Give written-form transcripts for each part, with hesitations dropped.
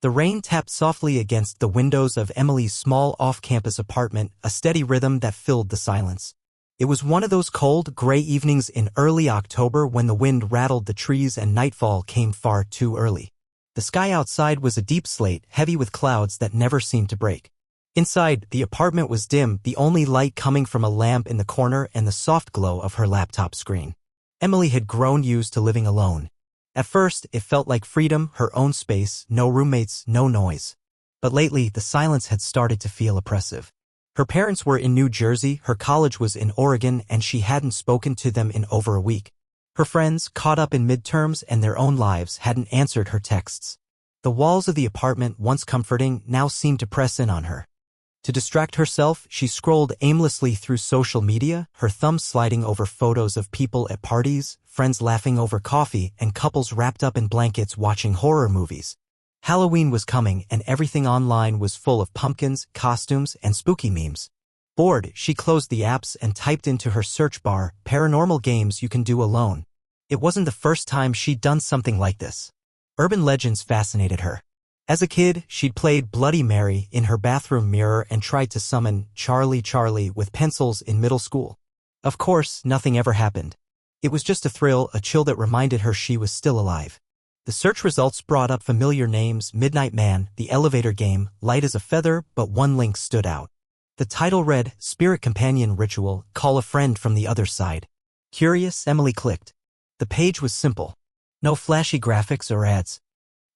The rain tapped softly against the windows of Emily's small off-campus apartment, a steady rhythm that filled the silence. It was one of those cold, gray evenings in early October when the wind rattled the trees and nightfall came far too early. The sky outside was a deep slate, heavy with clouds that never seemed to break. Inside, the apartment was dim, the only light coming from a lamp in the corner and the soft glow of her laptop screen. Emily had grown used to living alone. At first, it felt like freedom, her own space, no roommates, no noise. But lately, the silence had started to feel oppressive. Her parents were in New Jersey, her college was in Oregon, and she hadn't spoken to them in over a week. Her friends, caught up in midterms and their own lives, hadn't answered her texts. The walls of the apartment, once comforting, now seemed to press in on her. To distract herself, she scrolled aimlessly through social media, her thumb sliding over photos of people at parties, friends laughing over coffee, and couples wrapped up in blankets watching horror movies. Halloween was coming, and everything online was full of pumpkins, costumes, and spooky memes. Bored, she closed the apps and typed into her search bar, "paranormal games you can do alone." It wasn't the first time she'd done something like this. Urban legends fascinated her. As a kid, she'd played Bloody Mary in her bathroom mirror and tried to summon Charlie with pencils in middle school. Of course, nothing ever happened. It was just a thrill, a chill that reminded her she was still alive. The search results brought up familiar names: Midnight Man, The Elevator Game, Light as a Feather, but one link stood out. The title read, "Spirit Companion Ritual, Call a Friend from the Other Side." Curious, Emily clicked. The page was simple. No flashy graphics or ads.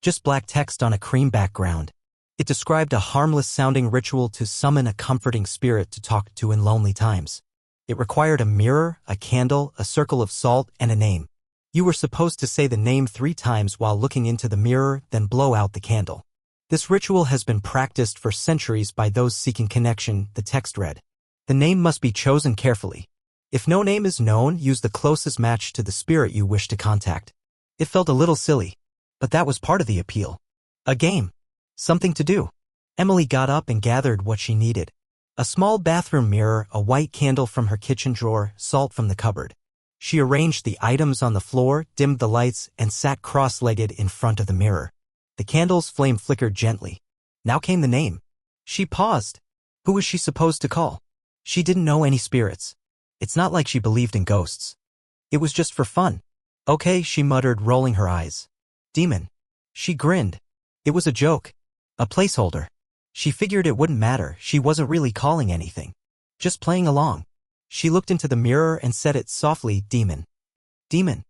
Just black text on a cream background. It described a harmless-sounding ritual to summon a comforting spirit to talk to in lonely times. It required a mirror, a candle, a circle of salt, and a name. You were supposed to say the name 3 times while looking into the mirror, then blow out the candle. This ritual has been practiced for centuries by those seeking connection, the text read. The name must be chosen carefully. If no name is known, use the closest match to the spirit you wish to contact. It felt a little silly, but that was part of the appeal. A game. Something to do. Emily got up and gathered what she needed. A small bathroom mirror, a white candle from her kitchen drawer, salt from the cupboard. She arranged the items on the floor, dimmed the lights, and sat cross-legged in front of the mirror. The candle's flame flickered gently. Now came the name. She paused. Who was she supposed to call? She didn't know any spirits. It's not like she believed in ghosts. It was just for fun. "Okay," she muttered, rolling her eyes. "Demon." She grinned. It was a joke. A placeholder. She figured it wouldn't matter, she wasn't really calling anything. Just playing along. She looked into the mirror and said it softly, "Demon. Demon.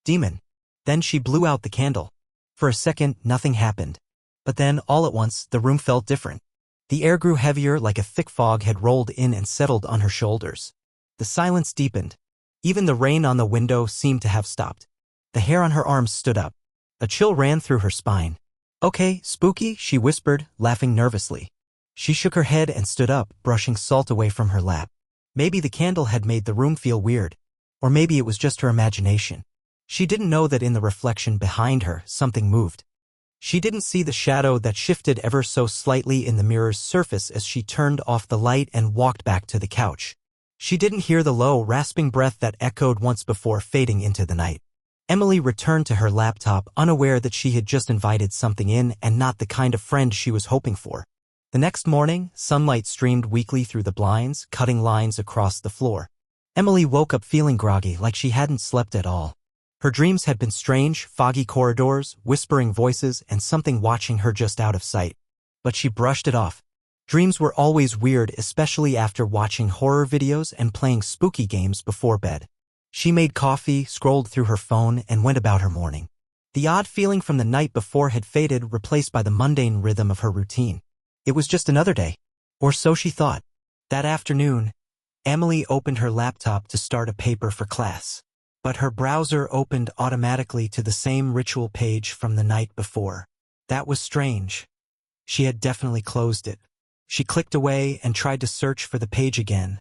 Demon." Then she blew out the candle. For a second, nothing happened. But then, all at once, the room felt different. The air grew heavier, like a thick fog had rolled in and settled on her shoulders. The silence deepened. Even the rain on the window seemed to have stopped. The hair on her arms stood up. A chill ran through her spine. "Okay, spooky," she whispered, laughing nervously. She shook her head and stood up, brushing salt away from her lap. Maybe the candle had made the room feel weird. Or maybe it was just her imagination. She didn't know that in the reflection behind her, something moved. She didn't see the shadow that shifted ever so slightly in the mirror's surface as she turned off the light and walked back to the couch. She didn't hear the low, rasping breath that echoed once before fading into the night. Emily returned to her laptop, unaware that she had just invited something in and not the kind of friend she was hoping for. The next morning, sunlight streamed weakly through the blinds, cutting lines across the floor. Emily woke up feeling groggy, like she hadn't slept at all. Her dreams had been strange, foggy corridors, whispering voices, and something watching her just out of sight. But she brushed it off. Dreams were always weird, especially after watching horror videos and playing spooky games before bed. She made coffee, scrolled through her phone, and went about her morning. The odd feeling from the night before had faded, replaced by the mundane rhythm of her routine. It was just another day. Or so she thought. That afternoon, Emily opened her laptop to start a paper for class. But her browser opened automatically to the same ritual page from the night before. That was strange. She had definitely closed it. She clicked away and tried to search for the page again,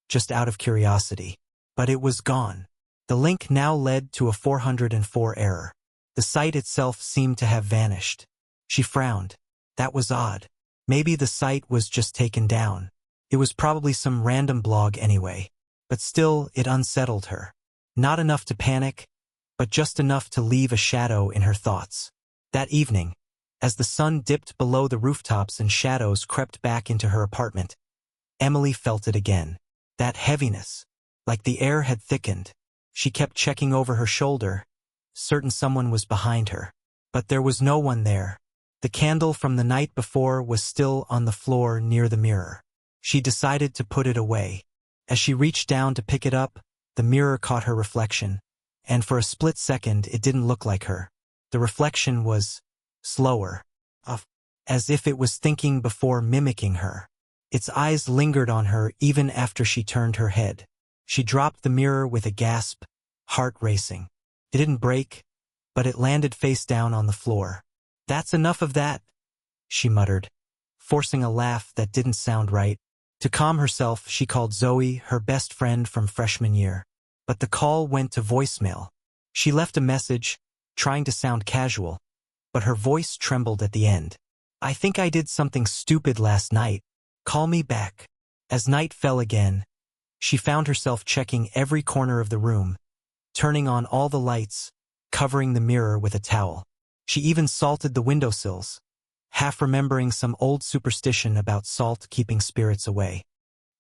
just out of curiosity. But it was gone. The link now led to a 404 error. The site itself seemed to have vanished. She frowned. That was odd. Maybe the site was just taken down. It was probably some random blog anyway. But still, it unsettled her. Not enough to panic, but just enough to leave a shadow in her thoughts. That evening, As the sun dipped below the rooftops and shadows crept back into her apartment, Emily felt it again. That heaviness. Like the air had thickened. She kept checking over her shoulder, certain someone was behind her. But there was no one there. The candle from the night before was still on the floor near the mirror. She decided to put it away. As she reached down to pick it up, the mirror caught her reflection, and for a split second it didn't look like her. The reflection was slower, as if it was thinking before mimicking her. Its eyes lingered on her even after she turned her head. She dropped the mirror with a gasp, heart racing. It didn't break, but it landed face down on the floor. "That's enough of that," she muttered, forcing a laugh that didn't sound right. To calm herself, she called Zoe, her best friend from freshman year. But the call went to voicemail. She left a message, trying to sound casual, but her voice trembled at the end. "I think I did something stupid last night. Call me back." As night fell again, she found herself checking every corner of the room, turning on all the lights, covering the mirror with a towel. She even salted the windowsills, half remembering some old superstition about salt keeping spirits away.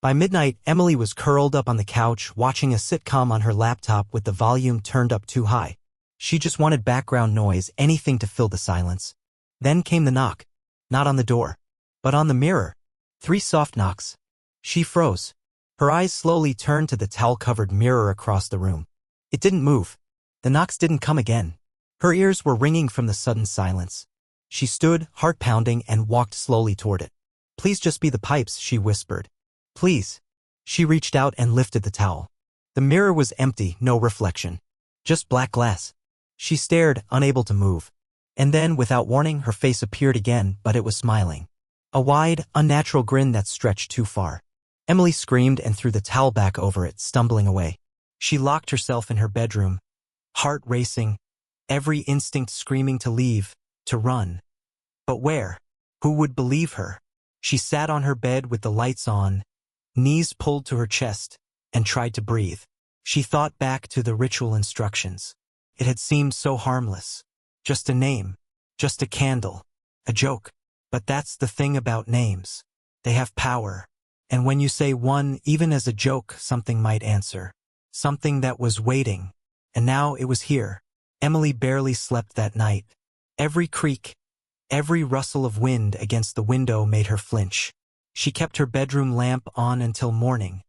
By midnight, Emily was curled up on the couch watching a sitcom on her laptop with the volume turned up too high. She just wanted background noise, anything to fill the silence. Then came the knock. Not on the door, but on the mirror. 3 soft knocks. She froze. Her eyes slowly turned to the towel-covered mirror across the room. It didn't move. The knocks didn't come again. Her ears were ringing from the sudden silence. She stood, heart pounding, and walked slowly toward it. "Please just be the pipes," she whispered. "Please." She reached out and lifted the towel. The mirror was empty, no reflection. Just black glass. She stared, unable to move. And then, without warning, her face appeared again, but it was smiling. A wide, unnatural grin that stretched too far. Emily screamed and threw the towel back over it, stumbling away. She locked herself in her bedroom, heart racing, every instinct screaming to leave, to run. But where? Who would believe her? She sat on her bed with the lights on, knees pulled to her chest, and tried to breathe. She thought back to the ritual instructions. It had seemed so harmless. Just a name, just a candle, a joke. But that's the thing about names. They have power. And when you say one, even as a joke, something might answer. Something that was waiting. And now it was here. Emily barely slept that night. Every creak, every rustle of wind against the window made her flinch. She kept her bedroom lamp on until morning,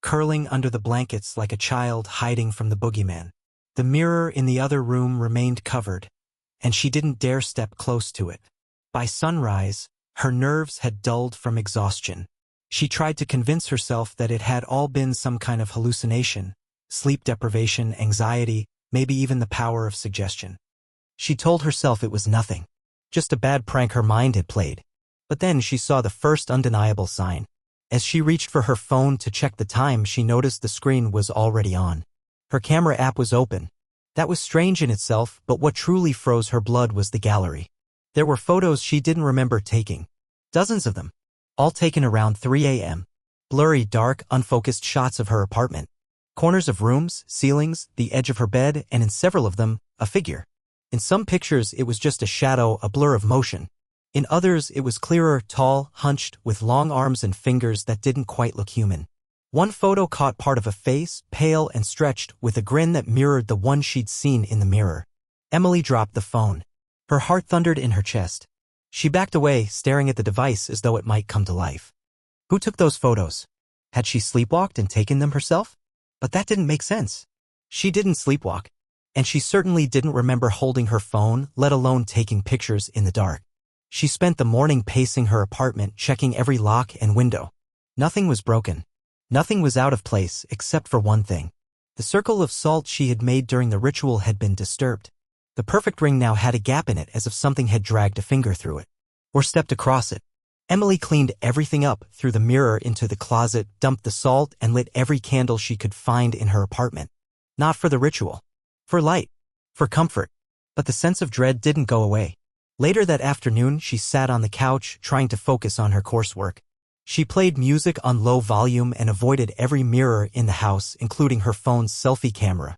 curling under the blankets like a child hiding from the boogeyman. The mirror in the other room remained covered, and she didn't dare step close to it. By sunrise, her nerves had dulled from exhaustion. She tried to convince herself that it had all been some kind of hallucination, sleep deprivation, anxiety, maybe even the power of suggestion. She told herself it was nothing, just a bad prank her mind had played. But then she saw the first undeniable sign. As she reached for her phone to check the time, she noticed the screen was already on. Her camera app was open. That was strange in itself, but what truly froze her blood was the gallery. There were photos she didn't remember taking. Dozens of them. All taken around 3 a.m. Blurry, dark, unfocused shots of her apartment. Corners of rooms, ceilings, the edge of her bed, and in several of them, a figure. In some pictures it was just a shadow, a blur of motion. In others it was clearer, tall, hunched, with long arms and fingers that didn't quite look human. One photo caught part of a face, pale and stretched, with a grin that mirrored the one she'd seen in the mirror. Emily dropped the phone. Her heart thundered in her chest. She backed away, staring at the device as though it might come to life. Who took those photos? Had she sleepwalked and taken them herself? But that didn't make sense. She didn't sleepwalk, and she certainly didn't remember holding her phone, let alone taking pictures in the dark. She spent the morning pacing her apartment, checking every lock and window. Nothing was broken. Nothing was out of place except for one thing. The circle of salt she had made during the ritual had been disturbed. The perfect ring now had a gap in it, as if something had dragged a finger through it, or stepped across it. Emily cleaned everything up, threw the mirror into the closet, dumped the salt, and lit every candle she could find in her apartment. Not for the ritual. For light. For comfort. But the sense of dread didn't go away. Later that afternoon, she sat on the couch, trying to focus on her coursework. She played music on low volume and avoided every mirror in the house, including her phone's selfie camera.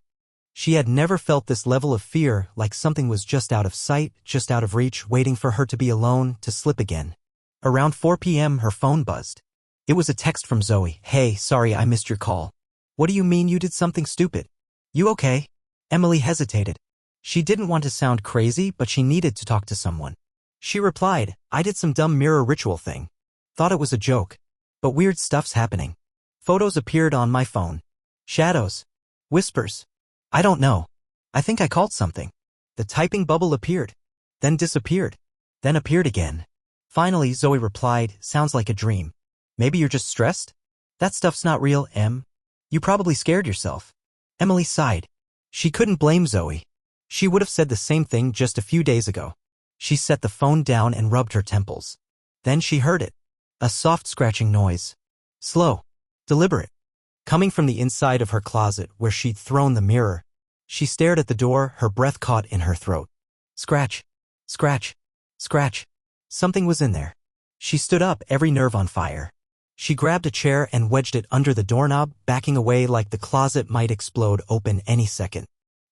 She had never felt this level of fear, like something was just out of sight, just out of reach, waiting for her to be alone, to slip again. Around 4 p.m. her phone buzzed. It was a text from Zoe. "Hey, sorry I missed your call." "What do you mean you did something stupid? You okay?" Emily hesitated. She didn't want to sound crazy, but she needed to talk to someone. She replied, "I did some dumb mirror ritual thing. Thought it was a joke. But weird stuff's happening. Photos appeared on my phone. Shadows. Whispers. I don't know. I think I called something." The typing bubble appeared, then disappeared, then appeared again. Finally, Zoe replied, "Sounds like a dream. Maybe you're just stressed? That stuff's not real, Em. You probably scared yourself." Emily sighed. She couldn't blame Zoe. She would have said the same thing just a few days ago. She set the phone down and rubbed her temples. Then she heard it. A soft scratching noise. Slow. Deliberate. Coming from the inside of her closet where she'd thrown the mirror. She stared at the door, her breath caught in her throat. Scratch. Scratch. Scratch. Something was in there. She stood up, every nerve on fire. She grabbed a chair and wedged it under the doorknob, backing away like the closet might explode open any second.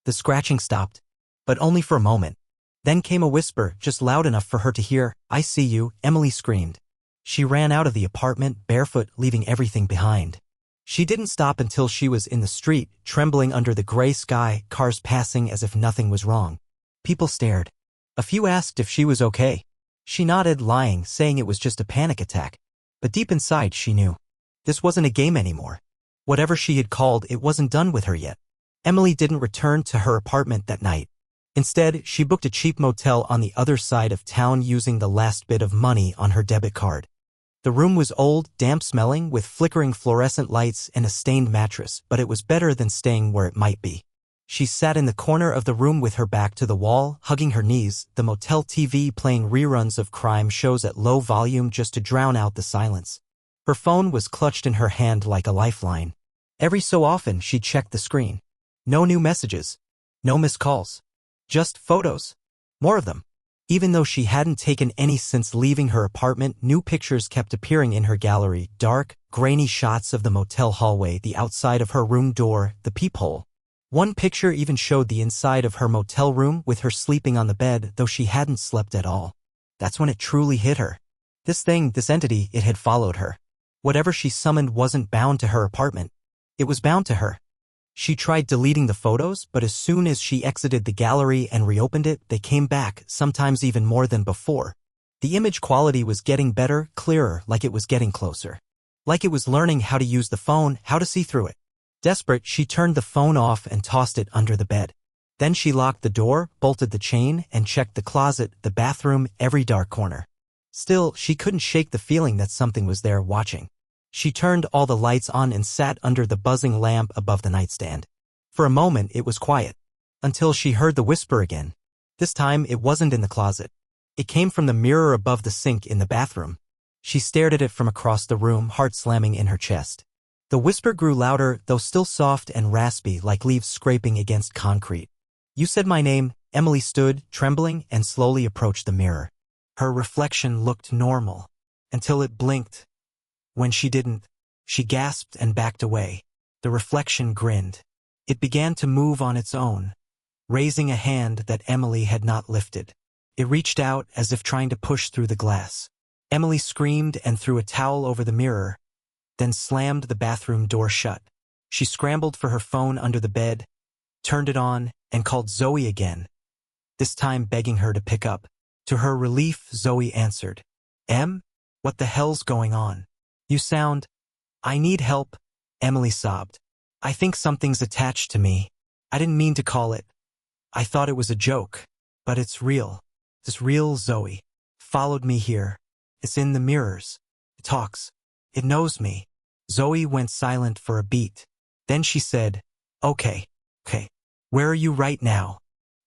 The scratching stopped, but only for a moment. Then came a whisper, just loud enough for her to hear. "I see you," Emily screamed. She ran out of the apartment, barefoot, leaving everything behind. She didn't stop until she was in the street, trembling under the gray sky, cars passing as if nothing was wrong. People stared. A few asked if she was okay. She nodded, lying, saying it was just a panic attack. But deep inside she knew. This wasn't a game anymore. Whatever she had called, it wasn't done with her yet. Emily didn't return to her apartment that night. Instead, she booked a cheap motel on the other side of town using the last bit of money on her debit card. The room was old, damp-smelling, with flickering fluorescent lights and a stained mattress, but it was better than staying where it might be. She sat in the corner of the room with her back to the wall, hugging her knees, the motel TV playing reruns of crime shows at low volume just to drown out the silence. Her phone was clutched in her hand like a lifeline. Every so often she checked the screen. No new messages. No missed calls. Just photos. More of them. Even though she hadn't taken any since leaving her apartment, new pictures kept appearing in her gallery, dark, grainy shots of the motel hallway, the outside of her room door, the peephole. One picture even showed the inside of her motel room with her sleeping on the bed, though she hadn't slept at all. That's when it truly hit her. This thing, this entity, it had followed her. Whatever she summoned wasn't bound to her apartment. It was bound to her. She tried deleting the photos, but as soon as she exited the gallery and reopened it, they came back, sometimes even more than before. The image quality was getting better, clearer, like it was getting closer. Like it was learning how to use the phone, how to see through it. Desperate, she turned the phone off and tossed it under the bed. Then she locked the door, bolted the chain, and checked the closet, the bathroom, every dark corner. Still, she couldn't shake the feeling that something was there watching. She turned all the lights on and sat under the buzzing lamp above the nightstand. For a moment it was quiet, until she heard the whisper again. This time it wasn't in the closet. It came from the mirror above the sink in the bathroom. She stared at it from across the room, heart slamming in her chest. The whisper grew louder, though still soft and raspy, like leaves scraping against concrete. "You said my name." Emily stood, trembling, and slowly approached the mirror. Her reflection looked normal, until it blinked. When she didn't, she gasped and backed away. The reflection grinned. It began to move on its own, raising a hand that Emily had not lifted. It reached out as if trying to push through the glass. Emily screamed and threw a towel over the mirror, then slammed the bathroom door shut. She scrambled for her phone under the bed, turned it on, and called Zoe again, this time begging her to pick up. To her relief, Zoe answered. "Em? What the hell's going on? You sound—" "I need help," Emily sobbed. "I think something's attached to me. I didn't mean to call it. I thought it was a joke. But it's real. It's real, Zoe. Followed me here. It's in the mirrors. It talks. It knows me." Zoe went silent for a beat. Then she said, Okay. Where are you right now?"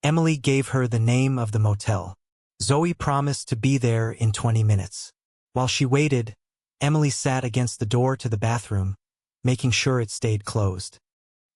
Emily gave her the name of the motel. Zoe promised to be there in 20 minutes. While she waited, Emily sat against the door to the bathroom, making sure it stayed closed.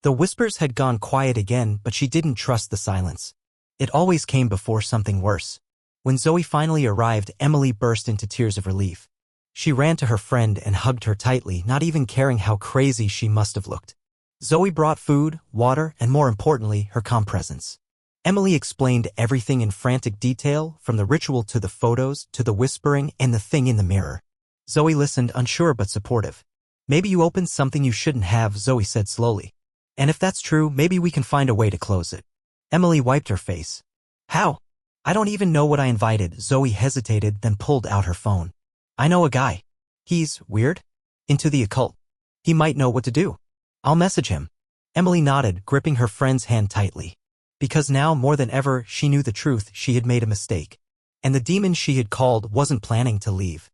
The whispers had gone quiet again, but she didn't trust the silence. It always came before something worse. When Zoe finally arrived, Emily burst into tears of relief. She ran to her friend and hugged her tightly, not even caring how crazy she must have looked. Zoe brought food, water, and more importantly, her calm presence. Emily explained everything in frantic detail, from the ritual to the photos to the whispering and the thing in the mirror. Zoe listened, unsure but supportive. Maybe you opened something you shouldn't have, Zoe said slowly. And if that's true, maybe we can find a way to close it. Emily wiped her face. How? I don't even know what I invited. Zoe hesitated, then pulled out her phone. I know a guy. He's weird? Into the occult. He might know what to do. I'll message him. Emily nodded, gripping her friend's hand tightly. Because now, more than ever, she knew the truth. She had made a mistake. And the demon she had called wasn't planning to leave.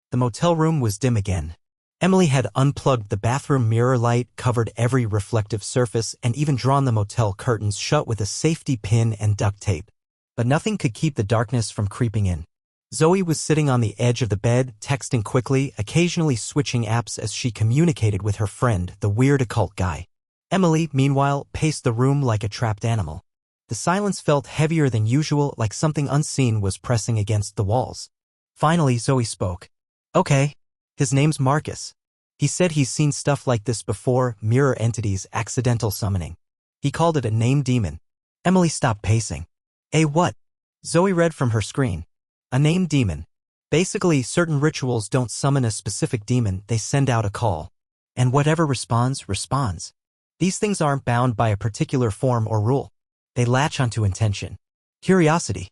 The motel room was dim again. Emily had unplugged the bathroom mirror light, covered every reflective surface, and even drawn the motel curtains shut with a safety pin and duct tape. But nothing could keep the darkness from creeping in. Zoe was sitting on the edge of the bed, texting quickly, occasionally switching apps as she communicated with her friend, the weird occult guy. Emily, meanwhile, paced the room like a trapped animal. The silence felt heavier than usual, like something unseen was pressing against the walls. Finally, Zoe spoke. Okay. His name's Marcus. He said he's seen stuff like this before, mirror entities, accidental summoning. He called it a named demon. Emily stopped pacing. A what? Zoe read from her screen. A named demon. Basically, certain rituals don't summon a specific demon, they send out a call. And whatever responds, responds. These things aren't bound by a particular form or rule. They latch onto intention, curiosity,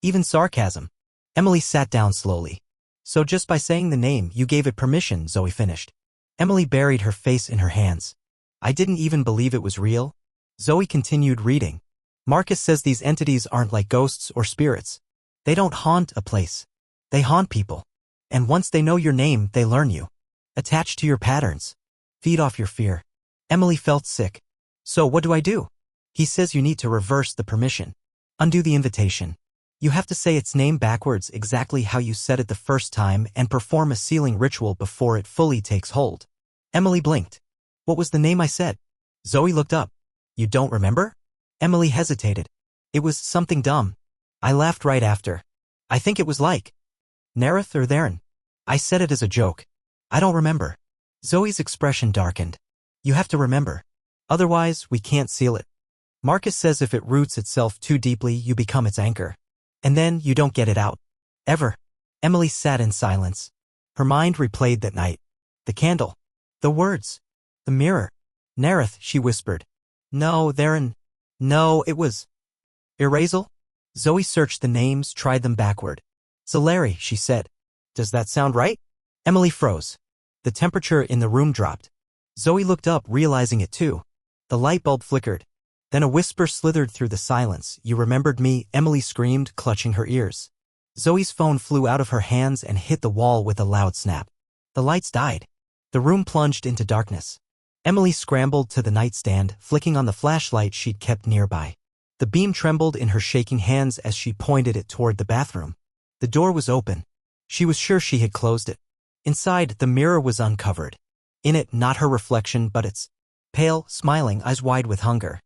even sarcasm. Emily sat down slowly. So just by saying the name, you gave it permission, Zoe finished. Emily buried her face in her hands. I didn't even believe it was real. Zoe continued reading. Marcus says these entities aren't like ghosts or spirits. They don't haunt a place. They haunt people. And once they know your name, they learn you. Attach to your patterns. Feed off your fear. Emily felt sick. So what do I do? He says you need to reverse the permission. Undo the invitation. You have to say its name backwards, exactly how you said it the first time, and perform a sealing ritual before it fully takes hold. Emily blinked. What was the name I said? Zoe looked up. You don't remember? Emily hesitated. It was something dumb. I laughed right after. I think it was like Nerith or Theron. I said it as a joke. I don't remember. Zoe's expression darkened. You have to remember. Otherwise, we can't seal it. Marcus says if it roots itself too deeply, you become its anchor. And then you don't get it out. Ever. Emily sat in silence. Her mind replayed that night. The candle. The words. The mirror. Nerith, she whispered. No, Theron. No, it was Erasal? Zoe searched the names, tried them backward. Zoleri, she said. Does that sound right? Emily froze. The temperature in the room dropped. Zoe looked up, realizing it too. The light bulb flickered. Then a whisper slithered through the silence. You remembered me, Emily screamed, clutching her ears. Zoe's phone flew out of her hands and hit the wall with a loud snap. The lights died. The room plunged into darkness. Emily scrambled to the nightstand, flicking on the flashlight she'd kept nearby. The beam trembled in her shaking hands as she pointed it toward the bathroom. The door was open. She was sure she had closed it. Inside, the mirror was uncovered. In it, not her reflection, but its pale, smiling eyes wide with hunger.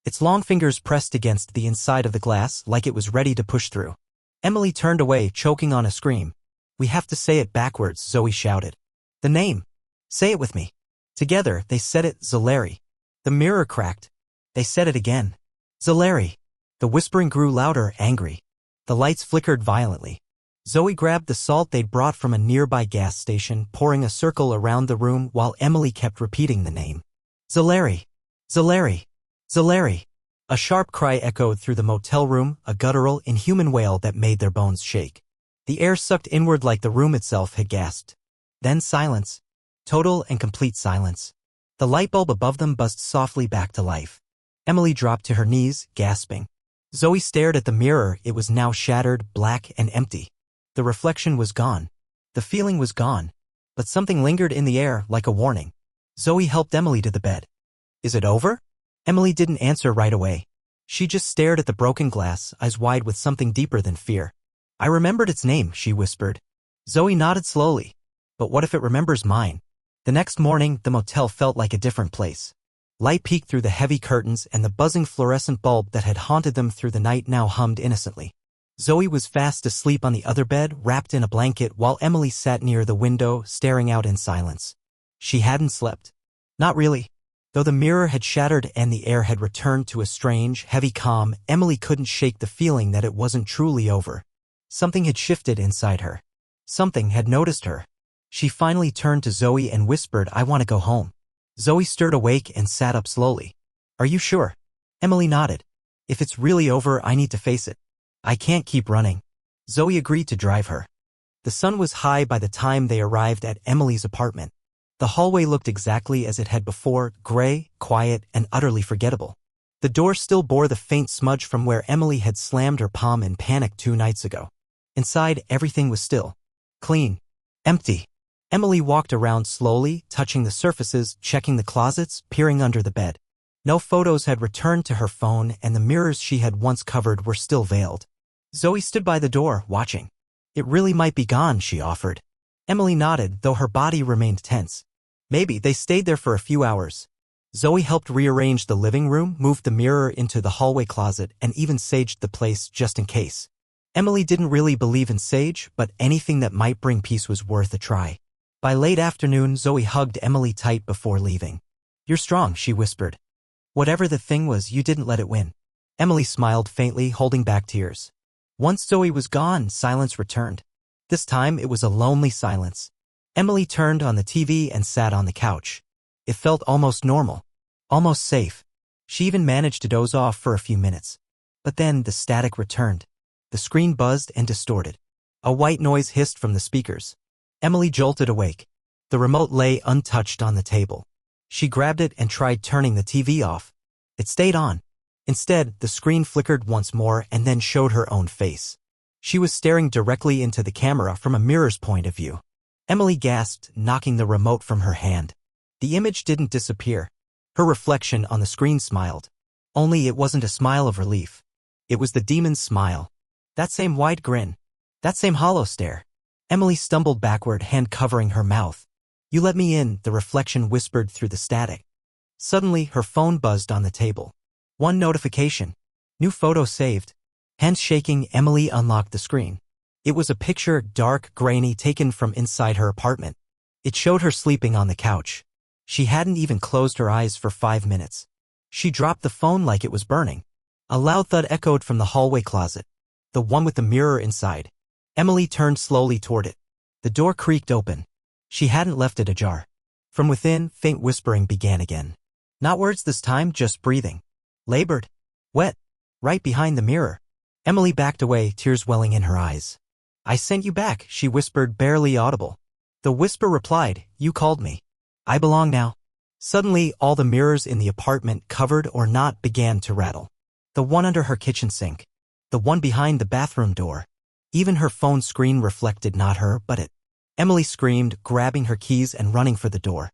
Its long fingers pressed against the inside of the glass like it was ready to push through. Emily turned away, choking on a scream. We have to say it backwards, Zoe shouted. The name. Say it with me. Together, they said it, Zoleri. The mirror cracked. They said it again. Zoleri. The whispering grew louder, angry. The lights flickered violently. Zoe grabbed the salt they'd brought from a nearby gas station, pouring a circle around the room while Emily kept repeating the name. Zoleri. Zoleri. Zoleri. A sharp cry echoed through the motel room, a guttural, inhuman wail that made their bones shake. The air sucked inward like the room itself had gasped. Then silence. Total and complete silence. The light bulb above them buzzed softly back to life. Emily dropped to her knees, gasping. Zoe stared at the mirror. It was now shattered, black, and empty. The reflection was gone. The feeling was gone. But something lingered in the air, like a warning. Zoe helped Emily to the bed. Is it over? Emily didn't answer right away. She just stared at the broken glass, eyes wide with something deeper than fear. I remembered its name, she whispered. Zoe nodded slowly. But what if it remembers mine? The next morning, the motel felt like a different place. Light peeked through the heavy curtains, and the buzzing fluorescent bulb that had haunted them through the night now hummed innocently. Zoe was fast asleep on the other bed, wrapped in a blanket, while Emily sat near the window, staring out in silence. She hadn't slept. Not really. Though the mirror had shattered and the air had returned to a strange, heavy calm, Emily couldn't shake the feeling that it wasn't truly over. Something had shifted inside her. Something had noticed her. She finally turned to Zoe and whispered, "I want to go home." Zoe stirred awake and sat up slowly. "Are you sure?" Emily nodded. "If it's really over, I need to face it. I can't keep running." Zoe agreed to drive her. The sun was high by the time they arrived at Emily's apartment. The hallway looked exactly as it had before, gray, quiet, and utterly forgettable. The door still bore the faint smudge from where Emily had slammed her palm in panic 2 nights ago. Inside, everything was still. Clean. Empty. Emily walked around slowly, touching the surfaces, checking the closets, peering under the bed. No photos had returned to her phone, and the mirrors she had once covered were still veiled. Zoe stood by the door, watching. "It really might be gone," she offered. Emily nodded, though her body remained tense. Maybe they stayed there for a few hours. Zoe helped rearrange the living room, moved the mirror into the hallway closet, and even saged the place just in case. Emily didn't really believe in sage, but anything that might bring peace was worth a try. By late afternoon, Zoe hugged Emily tight before leaving. "You're strong," she whispered. "Whatever the thing was, you didn't let it win." Emily smiled faintly, holding back tears. Once Zoe was gone, silence returned. This time, it was a lonely silence. Emily turned on the TV and sat on the couch. It felt almost normal, almost safe. She even managed to doze off for a few minutes. But then the static returned. The screen buzzed and distorted. A white noise hissed from the speakers. Emily jolted awake. The remote lay untouched on the table. She grabbed it and tried turning the TV off. It stayed on. Instead, the screen flickered once more and then showed her own face. She was staring directly into the camera from a mirror's point of view. Emily gasped, knocking the remote from her hand. The image didn't disappear. Her reflection on the screen smiled. Only it wasn't a smile of relief. It was the demon's smile. That same wide grin. That same hollow stare. Emily stumbled backward, hand covering her mouth. "You let me in," the reflection whispered through the static. Suddenly, her phone buzzed on the table. One notification. New photo saved. Hands shaking, Emily unlocked the screen. It was a picture, dark, grainy, taken from inside her apartment. It showed her sleeping on the couch. She hadn't even closed her eyes for 5 minutes. She dropped the phone like it was burning. A loud thud echoed from the hallway closet, the one with the mirror inside. Emily turned slowly toward it. The door creaked open. She hadn't left it ajar. From within, faint whispering began again. Not words this time, just breathing. Labored. Wet. Right behind the mirror. Emily backed away, tears welling in her eyes. "I sent you back," she whispered, barely audible. The whisper replied, "You called me. I belong now." Suddenly, all the mirrors in the apartment, covered or not, began to rattle. The one under her kitchen sink. The one behind the bathroom door. Even her phone screen reflected not her, but it. Emily screamed, grabbing her keys and running for the door.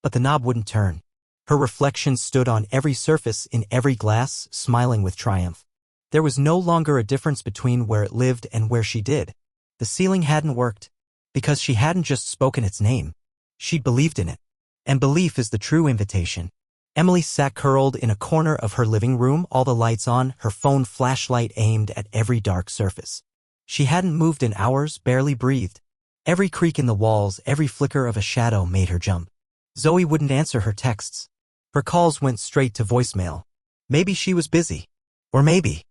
But the knob wouldn't turn. Her reflection stood on every surface, in every glass, smiling with triumph. There was no longer a difference between where it lived and where she did. The ceiling hadn't worked. Because she hadn't just spoken its name. She'd believed in it. And belief is the true invitation. Emily sat curled in a corner of her living room, all the lights on, her phone flashlight aimed at every dark surface. She hadn't moved in hours, barely breathed. Every creak in the walls, every flicker of a shadow made her jump. Zoe wouldn't answer her texts. Her calls went straight to voicemail. Maybe she was busy. Or maybe.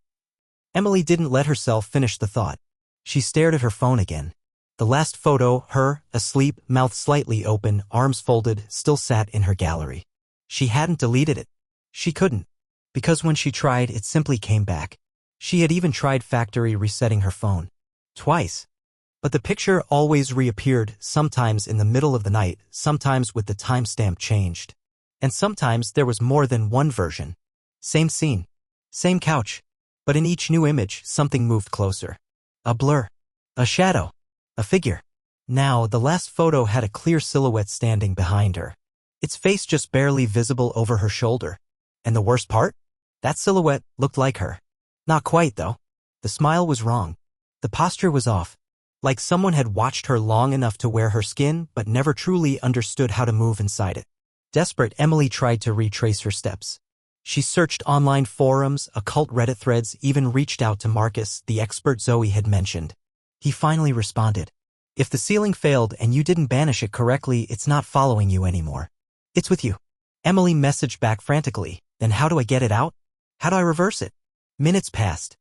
Emily didn't let herself finish the thought. She stared at her phone again. The last photo, her, asleep, mouth slightly open, arms folded, still sat in her gallery. She hadn't deleted it. She couldn't. Because when she tried, it simply came back. She had even tried factory resetting her phone. Twice. But the picture always reappeared, sometimes in the middle of the night, sometimes with the timestamp changed. And sometimes there was more than one version. Same scene. Same couch. But in each new image, something moved closer. A blur. A shadow. A figure. Now, the last photo had a clear silhouette standing behind her. Its face just barely visible over her shoulder. And the worst part? That silhouette looked like her. Not quite, though. The smile was wrong. The posture was off. Like someone had watched her long enough to wear her skin, but never truly understood how to move inside it. Desperate, Emily tried to retrace her steps. She searched online forums, occult Reddit threads, even reached out to Marcus, the expert Zoe had mentioned. He finally responded. "If the ceiling failed and you didn't banish it correctly, it's not following you anymore. It's with you." Emily messaged back frantically. Then how do I get it out? How do I reverse it? Minutes passed.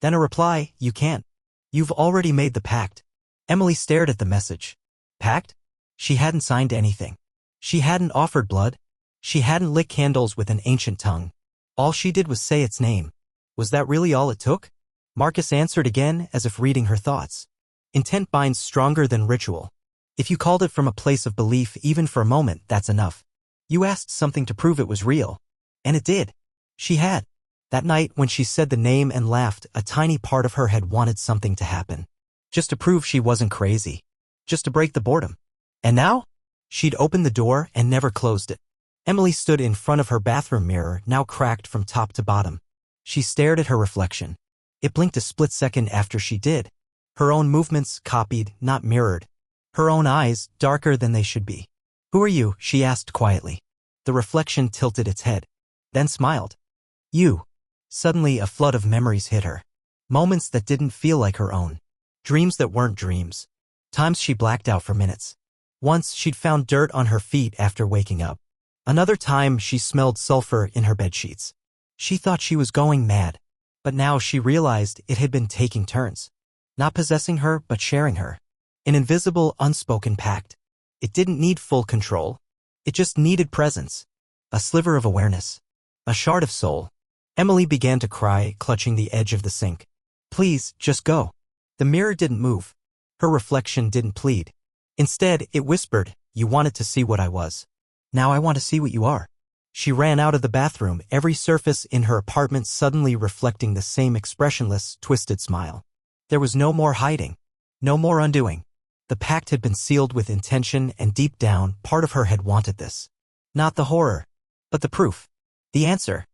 Then a reply, you can't. You've already made the pact. Emily stared at the message. Pact? She hadn't signed anything. She hadn't offered blood. She hadn't lit candles with an ancient tongue. All she did was say its name. Was that really all it took? Marcus answered again as if reading her thoughts. Intent binds stronger than ritual. If you called it from a place of belief even for a moment, that's enough. You asked something to prove it was real. And it did. She had. That night when she said the name and laughed, a tiny part of her had wanted something to happen. Just to prove she wasn't crazy. Just to break the boredom. And now? She'd opened the door and never closed it. Emily stood in front of her bathroom mirror, now cracked from top to bottom. She stared at her reflection. It blinked a split second after she did. Her own movements copied, not mirrored. Her own eyes, darker than they should be. Who are you? She asked quietly. The reflection tilted its head. Then smiled. You. Suddenly a flood of memories hit her. Moments that didn't feel like her own. Dreams that weren't dreams. Times she blacked out for minutes. Once she'd found dirt on her feet after waking up. Another time she smelled sulfur in her bedsheets. She thought she was going mad. But now she realized it had been taking turns. Not possessing her, but sharing her. An invisible, unspoken pact. It didn't need full control. It just needed presence. A sliver of awareness. A shard of soul. Emily began to cry, clutching the edge of the sink. Please, just go. The mirror didn't move. Her reflection didn't plead. Instead, it whispered, you wanted to see what I was. Now I want to see what you are. She ran out of the bathroom, every surface in her apartment suddenly reflecting the same expressionless, twisted smile. There was no more hiding. No more undoing. The pact had been sealed with intention, and deep down, part of her had wanted this. Not the horror, but the proof. The answer.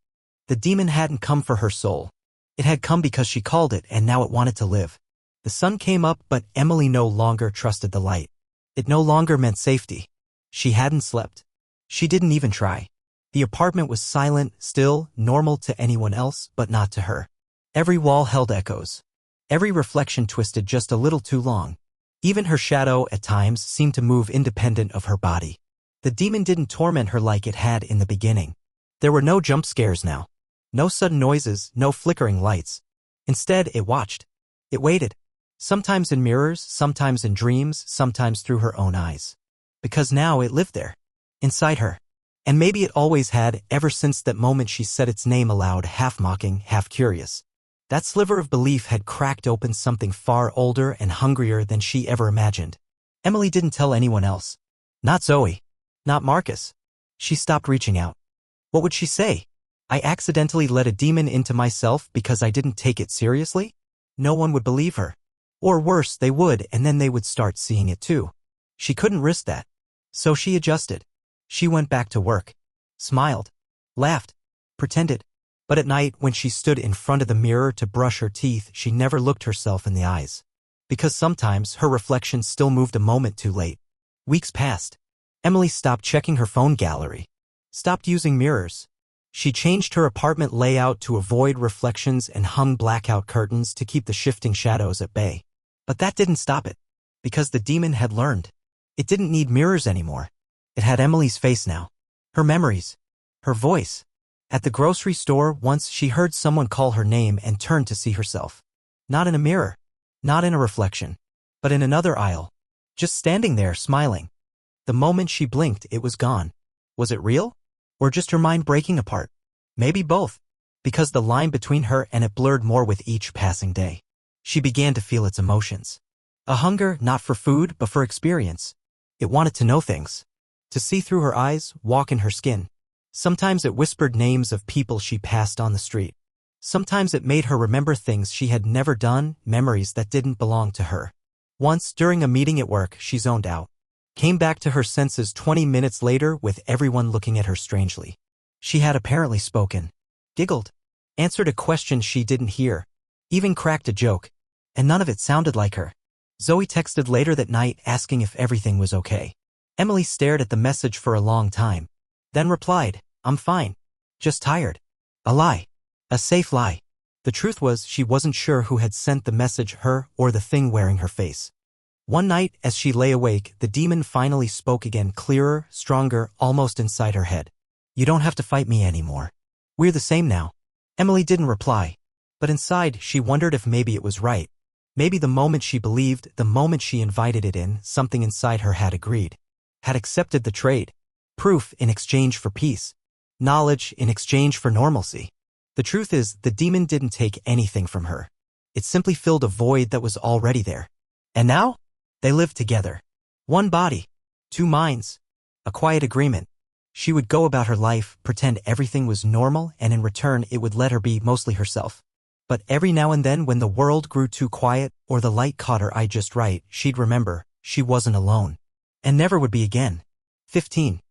The demon hadn't come for her soul. It had come because she called it, and now it wanted to live. The sun came up, but Emily no longer trusted the light. It no longer meant safety. She hadn't slept. She didn't even try. The apartment was silent, still, normal to anyone else, but not to her. Every wall held echoes. Every reflection twisted just a little too long. Even her shadow, at times, seemed to move independent of her body. The demon didn't torment her like it had in the beginning. There were no jump scares now. No sudden noises, no flickering lights. Instead, it watched. It waited. Sometimes in mirrors, sometimes in dreams, sometimes through her own eyes. Because now it lived there. Inside her. And maybe it always had, ever since that moment she said its name aloud, half mocking, half curious. That sliver of belief had cracked open something far older and hungrier than she ever imagined. Emily didn't tell anyone else. Not Zoe. Not Marcus. She stopped reaching out. What would she say? I accidentally let a demon into myself because I didn't take it seriously? No one would believe her. Or worse, they would, and then they would start seeing it too. She couldn't risk that. So she adjusted. She went back to work. Smiled. Laughed. Pretended. But at night, when she stood in front of the mirror to brush her teeth, she never looked herself in the eyes. Because sometimes her reflection still moved a moment too late. Weeks passed. Emily stopped checking her phone gallery. Stopped using mirrors. She changed her apartment layout to avoid reflections and hung blackout curtains to keep the shifting shadows at bay. But that didn't stop it. Because the demon had learned. It didn't need mirrors anymore. It had Emily's face now. Her memories. Her voice. At the grocery store, once she heard someone call her name and turned to see herself. Not in a mirror. Not in a reflection. But in another aisle. Just standing there, smiling. The moment she blinked, it was gone. Was it real? Or just her mind breaking apart? Maybe both. Because the line between her and it blurred more with each passing day. She began to feel its emotions. A hunger, not for food, but for experience. It wanted to know things. To see through her eyes, walk in her skin. Sometimes it whispered names of people she passed on the street. Sometimes it made her remember things she had never done, memories that didn't belong to her. Once, during a meeting at work, she zoned out. Came back to her senses 20 minutes later with everyone looking at her strangely. She had apparently spoken. Giggled. Answered a question she didn't hear. Even cracked a joke. And none of it sounded like her. Zoe texted later that night asking if everything was okay. Emily stared at the message for a long time. Then replied, I'm fine. Just tired. A lie. A safe lie. The truth was she wasn't sure who had sent the message, her or the thing wearing her face. One night, as she lay awake, the demon finally spoke again, clearer, stronger, almost inside her head. You don't have to fight me anymore. We're the same now. Emily didn't reply, but inside she wondered if maybe it was right. Maybe the moment she believed, the moment she invited it in, something inside her had agreed. Had accepted the trade. Proof in exchange for peace. Knowledge in exchange for normalcy. The truth is, the demon didn't take anything from her. It simply filled a void that was already there. And now? They lived together. One body. Two minds. A quiet agreement. She would go about her life, pretend everything was normal, and in return it would let her be mostly herself. But every now and then when the world grew too quiet, or the light caught her eye just right, she'd remember, she wasn't alone. And never would be again. 15.